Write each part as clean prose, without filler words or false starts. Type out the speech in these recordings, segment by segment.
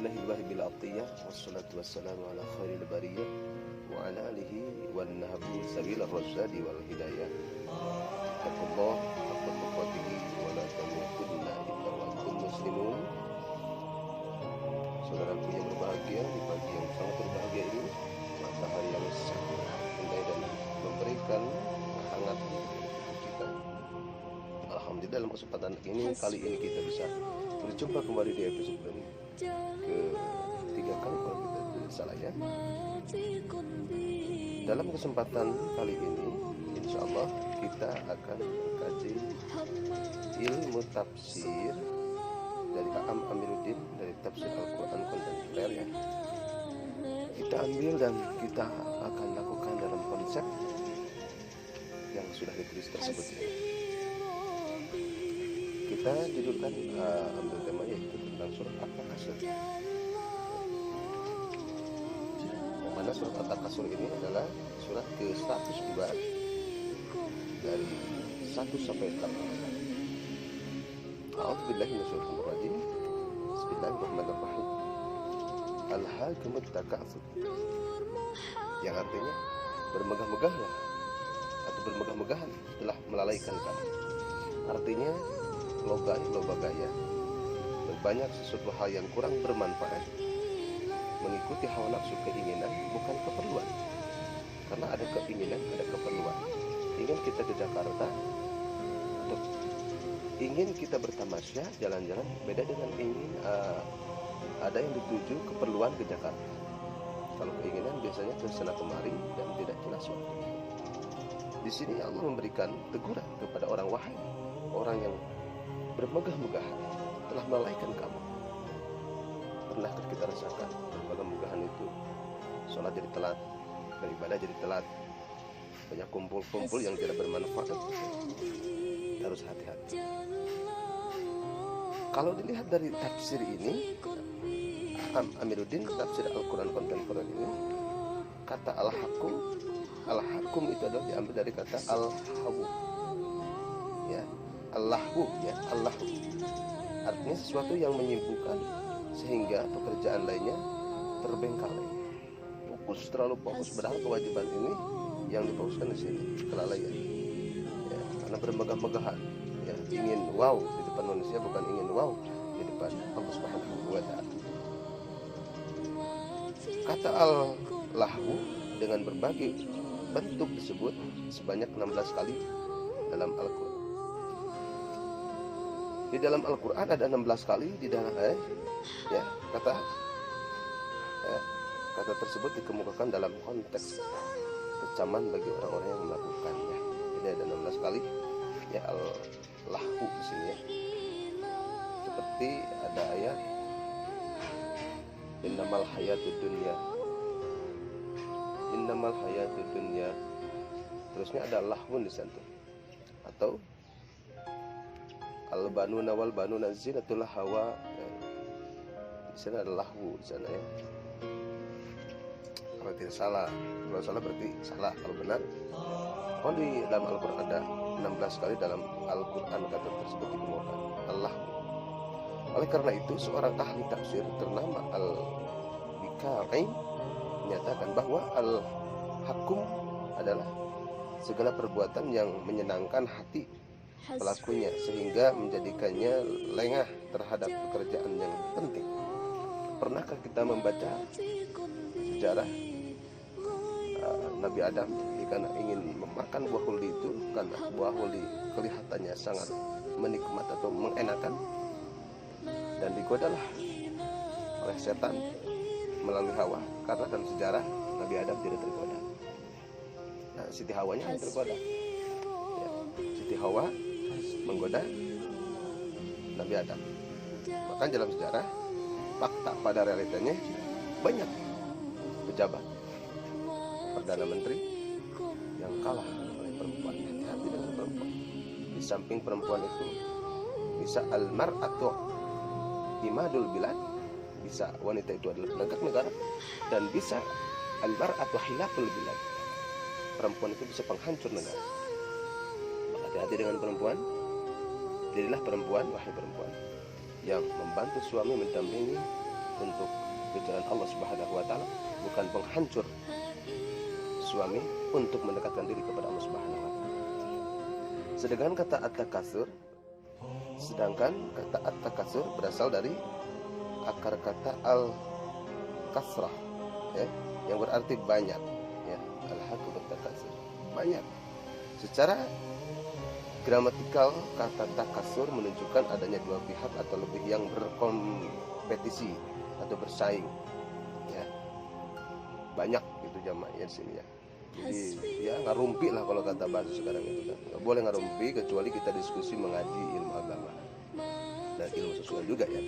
Bismillahirrahmanirrahim. Wassalatu wassalamu ala khairil bariyah wa ala alihi wan nahbu sabil ar-rasyadi wal hidayah. Taqullah haqqa tuqatih wa la tamutunna illa wa antum muslimun. Saudaraku yang berbahagia, di pagi yang sangat berbahagia ini, matahari yang sangat indah dan memberikan hangat untuk kita. Alhamdulillah, dalam kesempatan ini, kali ini kita bisa berjumpa kembali di episode ketiga kali kalau kita tidak salah ya. Dalam kesempatan kali ini, insya Allah kita akan mengkaji ilmu tafsir dari A'am Amiruddin, dari tafsir Al-Quran kontemporer ya. Kita ambil dan kita akan lakukan dalam konsep yang sudah ditulis tersebut ya. Kita judulkan ambil tema yaitu tentang surat At-Takasur. Yang mana surat At-Takasur ini adalah surat ke-102 dari 1 sampai 8. A'udzubillahi minasyaitonir rajim. Bismillahirrahmanirrahim. Alhaakumut takatsur. Yang artinya bermegah-megahlah atau bermegah-megahan telah melalaikan kamu. Artinya loba-gaya, berbanyak sesuatu hal yang kurang bermanfaat, mengikuti hawa nafsu keinginan bukan keperluan. Karena ada keinginan, ada keperluan. Ingin kita ke Jakarta atau ingin kita bertamasya jalan-jalan, beda dengan ingin ada yang dituju keperluan ke Jakarta. Kalau keinginan biasanya kesana kemari dan tidak jelas waktu. Di sini Allah memberikan teguran kepada orang wahai, orang yang bermegah-megahan telah melalaikan kamu. Pernahkah kita rasakan bermegah-megahan itu? Sholat jadi telat, beribadah jadi telat, banyak kumpul-kumpul yang tidak bermanfaat. Harus hati-hati. Kalau dilihat dari tafsir ini, A'am Amiruddin tafsir Al-Quran kontemporer ini, kata al-hakum itu adalah diambil dari kata al-hawu ya. Allahu ya, Allahu artinya sesuatu yang menyibukkan sehingga pekerjaan lainnya terbengkalai. Terlalu fokus, padahal kewajiban ini yang difokuskan di sini kelalaian. Ya, karena bermegah-megahan, ya, ingin wow di depan manusia bukan ingin wow di depan Allah Subhanahu wa Ta'ala. Kata al-lahu dengan berbagai bentuk disebut sebanyak 16 kali dalam Al-Quran. Di dalam Al-Quran ada 16 kali di dalam kata tersebut dikemukakan dalam konteks kecaman bagi orang-orang yang melakukannya. Jadi ada 16 kali ya al-lahu di sini ya. Seperti ada ayat innamal hayatud dunya. Terusnya ada lahun di sana. Atau al-banuna wal banuna zinatul hawa. Di sana ada lahu di sana ya. Kalau tidak salah, kalau salah berarti salah, kalau benar. Oh, di dalam Al-Quran ada 16 kali dalam Al-Quran kata tersebut dikemukakan Allah. Oleh karena itu seorang ahli tafsir ternama Al-Bikari menyatakan bahwa al-hakum adalah segala perbuatan yang menyenangkan hati pelakunya sehingga menjadikannya lengah terhadap pekerjaan yang penting. Pernahkah kita membaca sejarah Nabi Adam karena ingin memakan buah huldi itu, karena buah huldi kelihatannya sangat menikmat atau mengenakan, dan digodalah oleh setan melalui Hawa. Karena dalam sejarah Nabi Adam tidak tergoda. Nah, Siti Hawanya yang tergoda ya. Siti Hawa menggoda Nabi Adam. Maka dalam sejarah, fakta pada realitanya banyak pejabat, perdana menteri yang kalah oleh perempuan. Hati-hati dengan perempuan. Di samping perempuan itu bisa al-mar'atu imadul bilad, bisa wanita itu adalah penegak negara, dan bisa al-mar'atu hilaful bilad, perempuan itu bisa penghancur negara. Maka hati-hati dengan perempuan. Jadilah perempuan, wahai perempuan, yang membantu suami mendampingi untuk jalan Allah Subhanahu wa taala, bukan penghancur suami untuk mendekatkan diri kepada Allah Subhanahu wa taala. Sedangkan kata at-takasur berasal dari akar kata al-kasrah, ya, yang berarti banyak, ya, al-hakumut takasur, banyak. Secara gramatikal, kata takasur menunjukkan adanya dua pihak atau lebih yang berkompetisi atau bersaing, ya. Banyak itu jamaknya di sini, ya. Jadi ya ngarumpi lah kalau kata bahasa sekarang itu kan. Nggak boleh ngarumpi kecuali kita diskusi mengaji ilmu agama dan ilmu sosial juga, ya.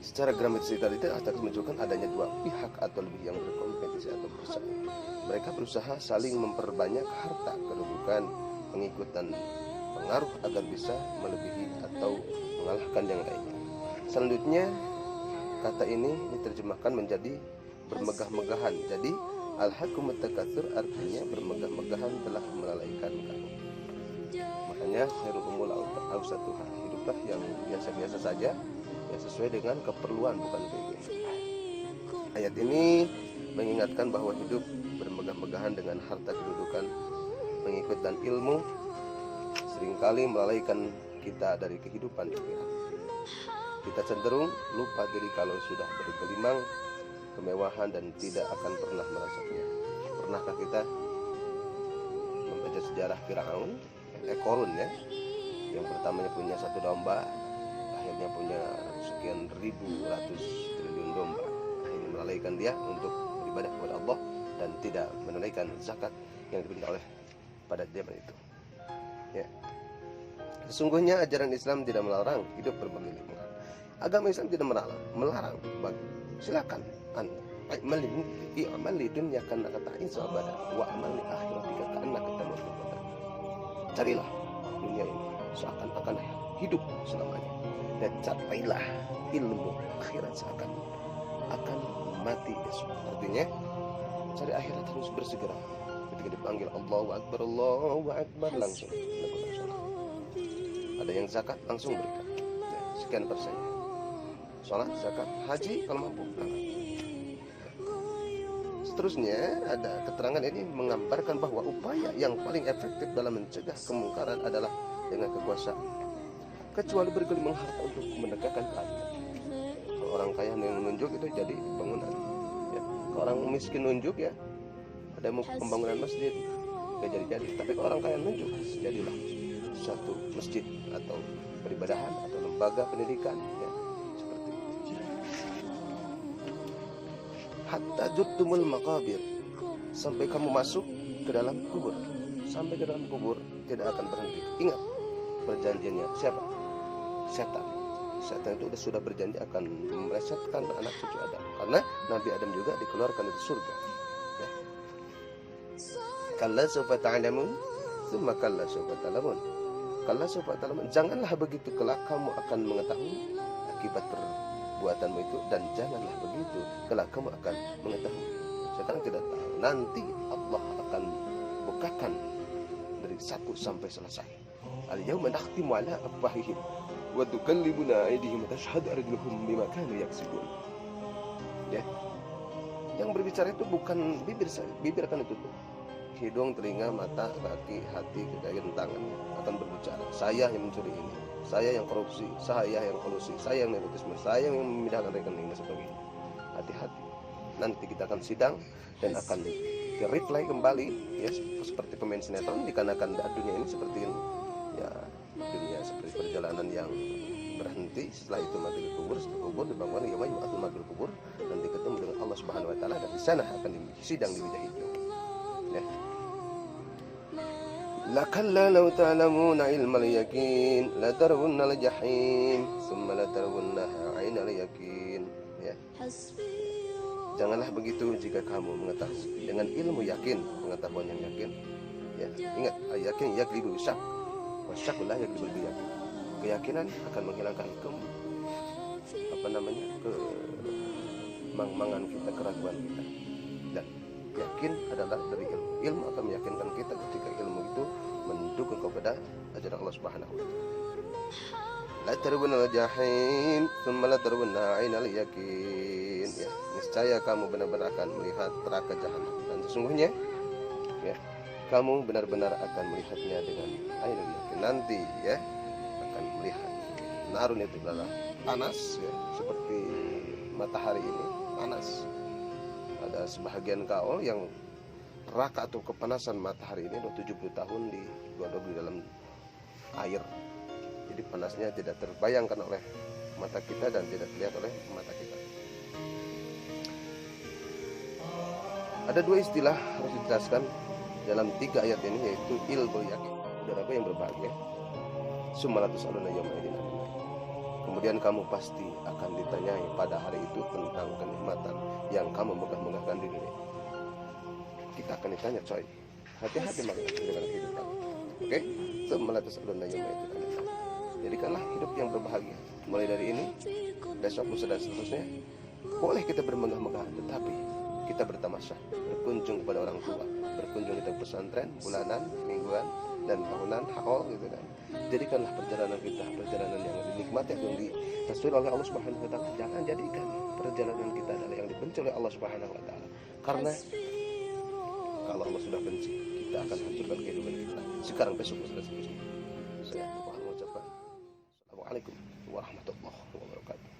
Secara gramatikal itu akan menunjukkan adanya dua pihak atau lebih yang berkompetisi atau bersaing. Mereka berusaha saling memperbanyak harta, kedudukan, pengikut dan pengaruh agar bisa melebihi atau mengalahkan yang lainnya. Selanjutnya kata ini diterjemahkan menjadi bermegah-megahan. Jadi al-hakumut takatsur artinya bermegah-megahan telah melalaikan kamu. Makanya khairul awsatuha, hiduplah yang biasa-biasa saja, yang sesuai dengan keperluan, bukan keinginan. Ayat ini mengingatkan bahwa hidup bermegah-megahan dengan harta, kedudukan, pengikut dan ilmu seringkali melalaikan kita dari kehidupan akhirat. Kita cenderung lupa diri kalau sudah bergelimang kemewahan dan tidak akan pernah merasakannya. Pernahkah kita membaca sejarah Firaun, Korun, ya, yang pertamanya punya satu domba, akhirnya punya sekian ratus triliun domba, akhirnya melalaikan dia untuk beribadah kepada Allah dan tidak menunaikan zakat yang diberikan oleh pada zaman itu, ya. Sesungguhnya ajaran Islam tidak melarang hidup bermegah-megahan. Agama Islam tidak melarang. Silakan anda i'mal li dunyaka annaka ta'isa abada wa amal li akhiratika ka'annaka tamut abada. Carilah dunia ini seakan-akan hidup selamanya, dan capailah ilmu akhirat seakan akan mati besok. Artinya cari akhirat harus bersegera. Ketika dipanggil Allahu Akbar langsung lakukan sholat. Ada yang zakat langsung berikan, ya, sekian persennya. Sholat, zakat, haji kalau mampu berangkat. Seterusnya ada keterangan ini menggambarkan bahwa upaya yang paling efektif dalam mencegah kemungkaran adalah dengan kekuasaan, kecuali bergelimang harta untuk mendekatkan keadilan. Kalau orang kaya yang menunjuk itu jadi bangunan, ya. Kalau orang miskin nunjuk, ya, ada mau pembangunan masjid gak jadi-jadi. Tapi kalau orang kaya nunjuk, jadilah satu masjid atau peribadahan atau lembaga pendidikan, ya, seperti itu. Hatta juttumul maqabir, sampai kamu masuk ke dalam kubur. Sampai ke dalam kubur tidak akan berhenti. Ingat perjanjiannya siapa? Setan. Setan itu sudah berjanji akan melesetkan anak cucu Adam, karena Nabi Adam juga dikeluarkan dari surga, ya. Kalla sawfa ta'lamun tsumma kalla sawfa ta'lamun. Kalla sawfa ta'lamun, janganlah begitu, kelak kamu akan mengetahui akibat perbuatanmu itu, dan janganlah begitu, kelak kamu akan mengetahui. Sekarang tidak tahu, nanti Allah akan bukakan dari 1 sampai selesai. Al-yawma nakhtimu ala afwahihim wa tukallimuna aydihim wa tashhadu arjuluhum bima kanu yaksibun. Ya. Yang berbicara itu bukan bibir saja, bibir akan ditutup. Hidung, telinga, mata, kaki, hati, dan tangan akan berbicara. Saya yang mencuri ini, saya yang korupsi, saya yang kolusi, saya yang nepotisme, saya yang memindahkan rekening dan sebagainya. Hati-hati. Nanti kita akan sidang dan akan reply kembali, ya, seperti pemain sinetron, dikarenakan dunia ini seperti ini, ya, dunia seperti perjalanan yang berhenti. Setelah itu mati dikubur, setelah kubur dibangun, ya, atau mati dikubur, nanti ketemu dengan Allah Subhanahu Wa Taala, dan di sana akan disidang di wajah hijau, ya. Lakalla law ta'lamuna ilmal yakin la tarawunnal jahim thumma la tarawunnaha 'ainal yakin, ya. Janganlah begitu jika kamu mengetahui dengan ilmu yakin, pengetahuan yang yakin, ya. Ingat, yakin yaglibu syak, wa syak la yaglibu yakin. Keyakinan akan menghilangkan kemang-mangan kita, keraguan kita. Dan yakin adalah dari ilmu. Ilmu akan meyakinkan kita ketika ilmu itu mendukung kepada ajaran Allah Subhanahu wa taala. La tarawunna jahim, thumma la tarawunna ainal yakin. Ya, niscaya kamu benar-benar akan melihat neraka jahanam, dan sesungguhnya ya, kamu benar-benar akan melihatnya dengan ainul yakin. Nanti ya akan melihat. Narun itu adalah panas ya, seperti matahari ini panas. Ada sebahagian kaul yang neraka atau kepanasan matahari ini 70 tahun digodok di dalam air. Jadi panasnya tidak terbayangkan oleh mata kita dan tidak terlihat oleh mata kita. Ada dua istilah harus dijelaskan dalam 3 ayat ini, yaitu ilmu yakin. Saudaraku yang berbahagia, sumalatus aluna yaumaidin. Kemudian kamu pasti akan ditanyai pada hari itu tentang kenikmatan yang kamu megah-megahkan di dunia. Kita akan ditanya, coy. Hati-hati dengan hidup kamu. Oke? Sumalatus aluna yaumaidin. Jadikanlah hidup yang berbahagia. Mulai dari ini, besok, lusa dan seterusnya. Boleh kita bermegah-megahan, tetapi kita bertamasya, berkunjung kepada orang tua, berkunjung kita ke pesantren, bulanan, mingguan, dan tahunan, haul gitu kan. Jadikanlah perjalanan kita perjalanan yang dinikmati dan ditasbih oleh Allah Subhanahu wa taala. Jangan jadikan perjalanan kita adalah yang dibenci oleh Allah Subhanahu wa taala. Karena kalau Allah sudah benci, kita akan hancurkan kehidupan kita. Sekarang, besok, lusa dan seterusnya. Saya mengucapkan Assalamualaikum warahmatullahi wabarakatuh.